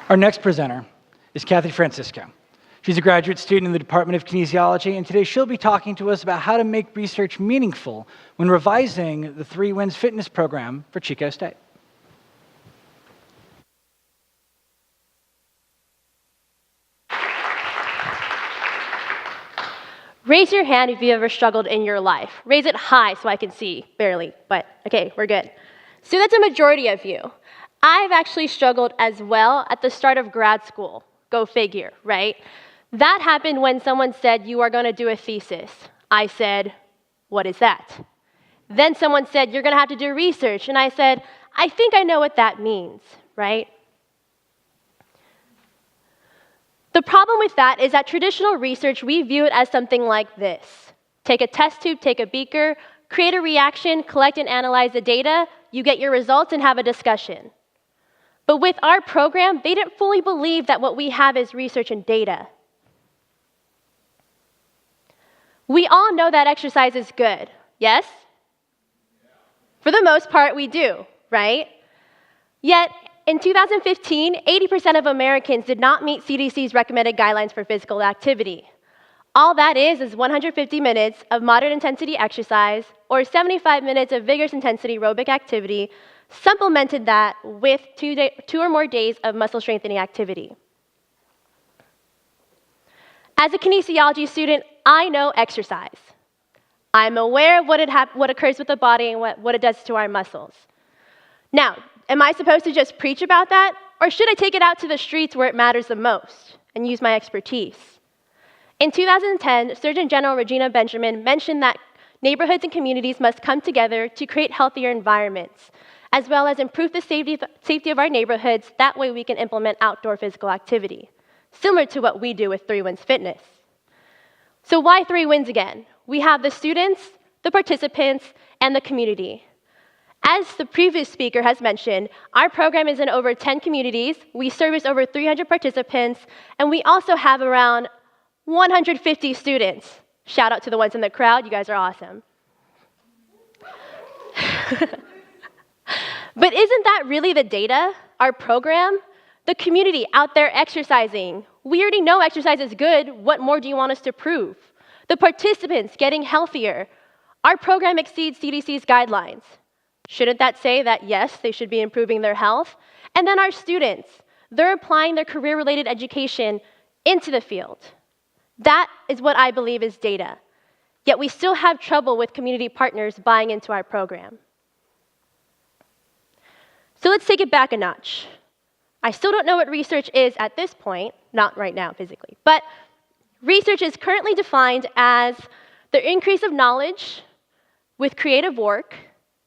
Our next presenter is Kathy Francisco. She's a graduate student in the Department of Kinesiology, and today she'll be talking to us about how to make research meaningful when revising the 3 Wins fitness program for Chico State. Raise your hand if you ever struggled in your life. Raise it high so I can see, barely, but okay, we're good. So that's a majority of you. I've actually struggled as well at the start of grad school. Go figure, right? That happened when someone said, you are going to do a thesis. I said, what is that? Then someone said, you're going to have to do research. And I said, I think I know what that means, right? The problem with that is that traditional research, we view it as something like this. Take a test tube, take a beaker, create a reaction, collect and analyze the data, you get your results and have a discussion. But with our program, they didn't fully believe that what we have is research and data. We all know that exercise is good, yes? For the most part, we do, right? Yet, in 2015, 80% of Americans did not meet CDC's recommended guidelines for physical activity. All that is 150 minutes of moderate intensity exercise or 75 minutes of vigorous intensity aerobic activity, supplemented that with 2 or more days of muscle strengthening activity. As a kinesiology student, I know exercise. I'm aware of what occurs with the body and what it does to our muscles. Now, am I supposed to just preach about that? Or should I take it out to the streets where it matters the most and use my expertise? In 2010, Surgeon General Regina Benjamin mentioned that neighborhoods and communities must come together to create healthier environments, as well as improve the safety of our neighborhoods. That way we can implement outdoor physical activity, similar to what we do with 3 Wins Fitness. So why 3 Wins again? We have the students, the participants, and the community. As the previous speaker has mentioned, our program is in over 10 communities. We service over 300 participants, and we also have around 150 students. Shout out to the ones in the crowd. You guys are awesome. But isn't that really the data, our program? The community out there exercising. We already know exercise is good. What more do you want us to prove? The participants getting healthier. Our program exceeds CDC's guidelines. Shouldn't that say that, yes, they should be improving their health? And then our students, they're applying their career-related education into the field. That is what I believe is data. Yet we still have trouble with community partners buying into our program. So let's take it back a notch. I still don't know what research is at this point, not right now physically, but research is currently defined as the increase of knowledge with creative work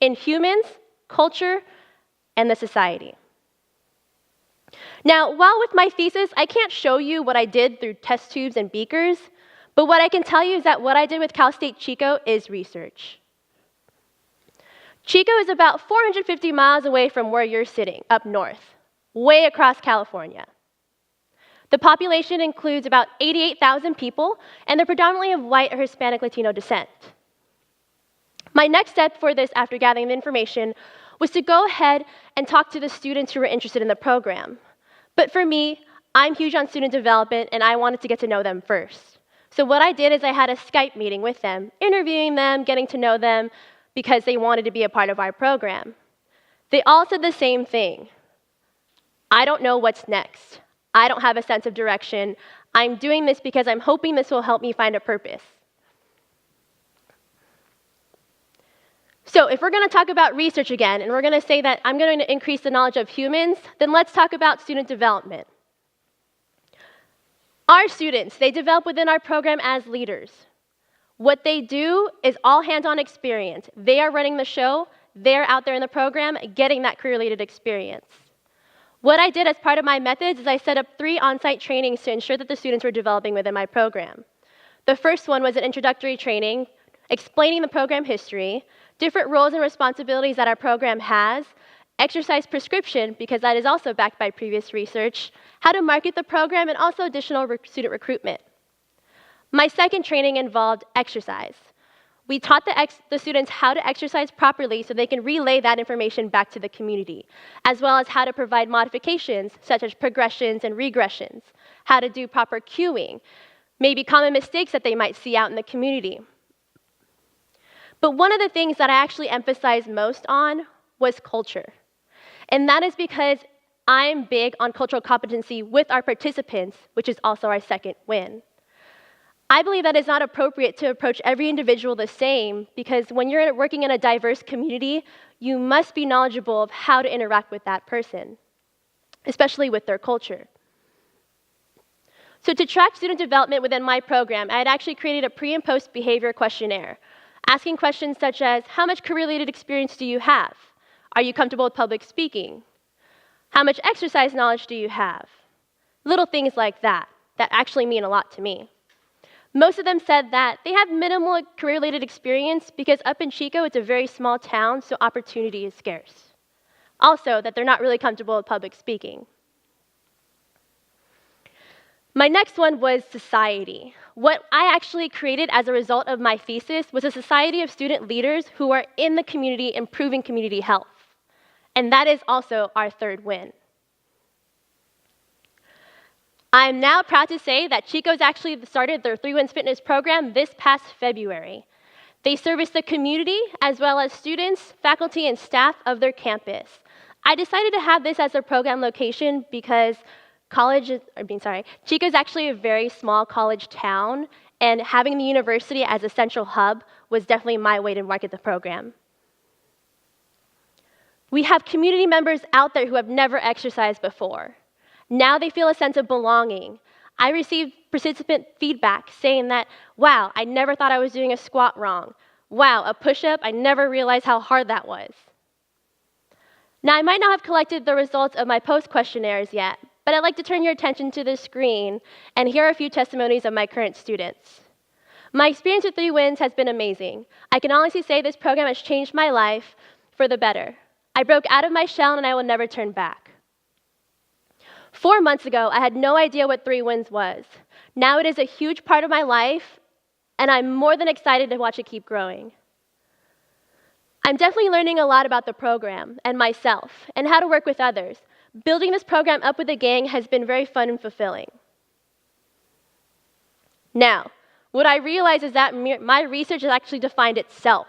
in humans, culture, and the society. Now, while with my thesis, I can't show you what I did through test tubes and beakers, but what I can tell you is that what I did with Cal State Chico is research. Chico is about 450 miles away from where you're sitting, up north, way across California. The population includes about 88,000 people, and they're predominantly of white or Hispanic Latino descent. My next step for this, after gathering the information, was to go ahead and talk to the students who were interested in the program. But for me, I'm huge on student development, and I wanted to get to know them first. So what I did is I had a Skype meeting with them, interviewing them, getting to know them, because they wanted to be a part of our program. They all said the same thing. I don't know what's next. I don't have a sense of direction. I'm doing this because I'm hoping this will help me find a purpose. So if we're going to talk about research again, and we're going to say that I'm going to increase the knowledge of humans, then let's talk about student development. Our students, they develop within our program as leaders. What they do is all hands-on experience. They are running the show. They're out there in the program getting that career-related experience. What I did as part of my methods is I set up 3 on-site trainings to ensure that the students were developing within my program. The first one was an introductory training, explaining the program history, different roles and responsibilities that our program has, exercise prescription, because that is also backed by previous research, how to market the program, and also additional student recruitment. My second training involved exercise. We taught the students how to exercise properly so they can relay that information back to the community, as well as how to provide modifications, such as progressions and regressions, how to do proper cueing, maybe common mistakes that they might see out in the community. But one of the things that I actually emphasized most on was culture. And that is because I'm big on cultural competency with our participants, which is also our second win. I believe that it's not appropriate to approach every individual the same, because when you're working in a diverse community, you must be knowledgeable of how to interact with that person, especially with their culture. So to track student development within my program, I had actually created a pre and post behavior questionnaire, asking questions such as, how much career-related experience do you have? Are you comfortable with public speaking? How much exercise knowledge do you have? Little things like that actually mean a lot to me. Most of them said that they have minimal career-related experience because up in Chico, it's a very small town, so opportunity is scarce. Also, that they're not really comfortable with public speaking. My next one was society. What I actually created as a result of my thesis was a society of student leaders who are in the community improving community health. And that is also our third win. I'm now proud to say that Chico's actually started their 3 Wins Fitness program this past February. They service the community as well as students, faculty, and staff of their campus. I decided to have this as a program location because Chico's actually a very small college town, and having the university as a central hub was definitely my way to market the program. We have community members out there who have never exercised before. Now they feel a sense of belonging. I received participant feedback saying that, wow, I never thought I was doing a squat wrong. Wow, a push-up, I never realized how hard that was. Now, I might not have collected the results of my post questionnaires yet, but I'd like to turn your attention to the screen and hear a few testimonies of my current students. My experience with 3 Wins has been amazing. I can honestly say this program has changed my life for the better. I broke out of my shell and I will never turn back. 4 months ago, I had no idea what 3 Wins was. Now it is a huge part of my life, and I'm more than excited to watch it keep growing. I'm definitely learning a lot about the program and myself and how to work with others. Building this program up with a gang has been very fun and fulfilling. Now, what I realize is that my research has actually defined itself.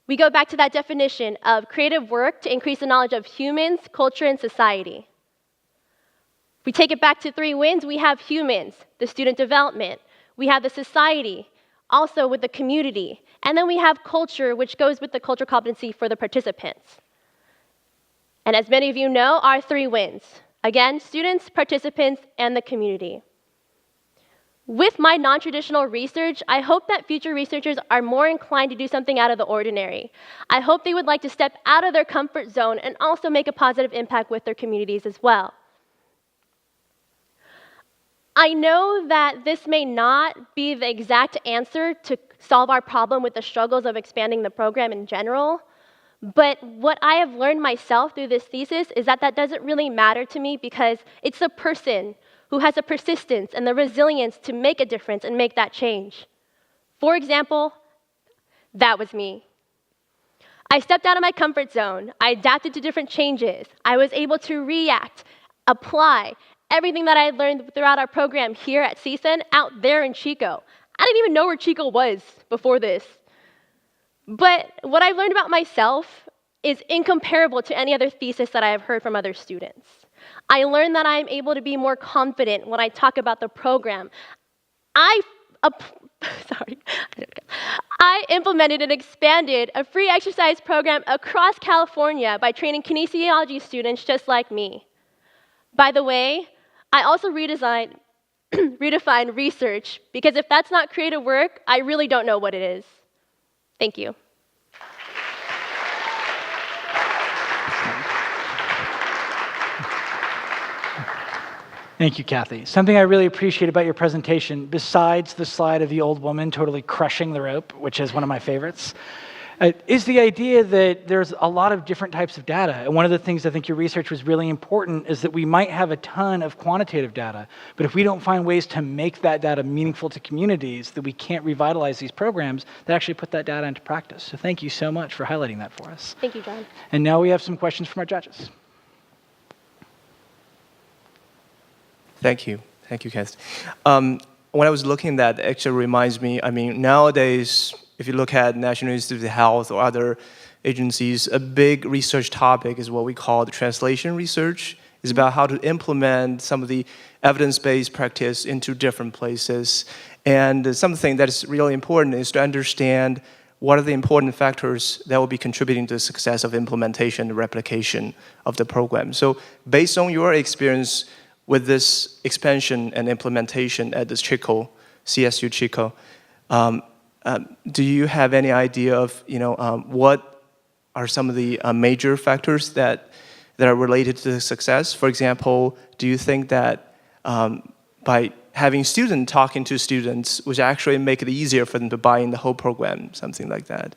We go back to that definition of creative work to increase the knowledge of humans, culture, and society. We take it back to 3 Wins, we have humans, the student development. We have the society, also with the community. And then we have culture, which goes with the cultural competency for the participants. And as many of you know, our 3 Wins. Again, students, participants, and the community. With my non-traditional research, I hope that future researchers are more inclined to do something out of the ordinary. I hope they would like to step out of their comfort zone and also make a positive impact with their communities as well. I know that this may not be the exact answer to solve our problem with the struggles of expanding the program in general, but what I have learned myself through this thesis is that that doesn't really matter to me because it's the person who has the persistence and the resilience to make a difference and make that change. For example, that was me. I stepped out of my comfort zone. I adapted to different changes. I was able to react, apply, everything that I had learned throughout our program here at CSUN out there in Chico. I didn't even know where Chico was before this. But what I've learned about myself is incomparable to any other thesis that I have heard from other students. I learned that I'm able to be more confident when I talk about the program. I implemented and expanded a free exercise program across California by training kinesiology students just like me. By the way, I also redefined research, because if that's not creative work, I really don't know what it is. Thank you. Thank you, Kathy. Something I really appreciate about your presentation, besides the slide of the old woman totally crushing the rope, which is one of my favorites, is the idea that there's a lot of different types of data. And one of the things I think your research was really important is that we might have a ton of quantitative data, but if we don't find ways to make that data meaningful to communities, that we can't revitalize these programs that actually put that data into practice. So thank you so much for highlighting that for us. Thank you, John. And now we have some questions from our judges. Thank you. Thank you, Kathy. When I was looking at that, it actually reminds me, I mean, nowadays, if you look at National Institute of Health or other agencies, a big research topic is what we call the translation research. It's about how to implement some of the evidence-based practice into different places. And something that is really important is to understand what are the important factors that will be contributing to the success of implementation and replication of the program. So based on your experience with this expansion and implementation at this Chico, CSU Chico, do you have any idea of what are some of the major factors that are related to the success? For example, do you think that by having students talking to students would actually make it easier for them to buy in the whole program, something like that?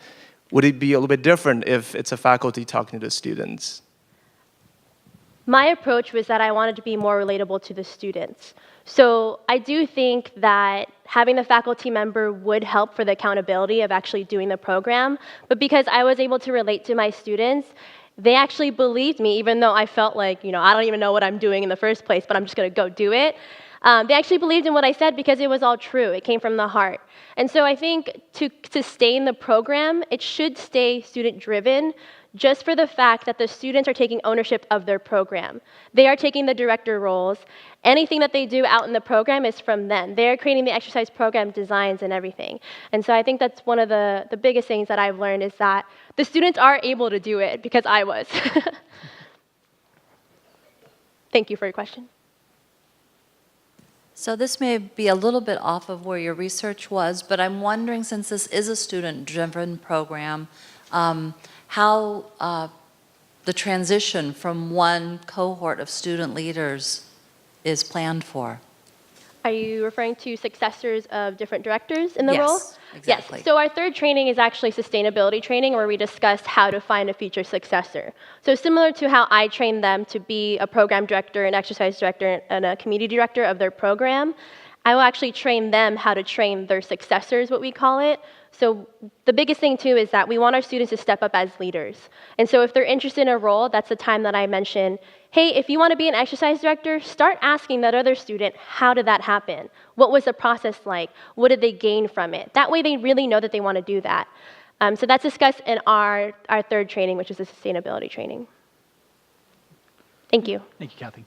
Would it be a little bit different if it's a faculty talking to the students? My approach was that I wanted to be more relatable to the students. So I do think that having the faculty member would help for the accountability of actually doing the program, but because I was able to relate to my students, they actually believed me, even though I felt like, I don't even know what I'm doing in the first place, but I'm just gonna go do it. They actually believed in what I said because it was all true. It came from the heart. And so I think to sustain the program, it should stay student-driven, just for the fact that the students are taking ownership of their program. They are taking the director roles. Anything that they do out in the program is from them. They're creating the exercise program designs and everything. And so I think that's one of the biggest things that I've learned is that the students are able to do it because I was. Thank you for your question. So this may be a little bit off of where your research was, but I'm wondering, since this is a student-driven program, how the transition from one cohort of student leaders is planned for. Are you referring to successors of different directors in the role? Yes, exactly. Yes, so our third training is actually sustainability training, where we discuss how to find a future successor. So similar to how I trained them to be a program director, an exercise director, and a community director of their program, I will actually train them how to train their successors, what we call it. So the biggest thing, too, is that we want our students to step up as leaders. And so if they're interested in a role, that's the time that I mention, hey, if you want to be an exercise director, start asking that other student, how did that happen? What was the process like? What did they gain from it? That way they really know that they want to do that. So that's discussed in our third training, which is the sustainability training. Thank you. Thank you, Kathy.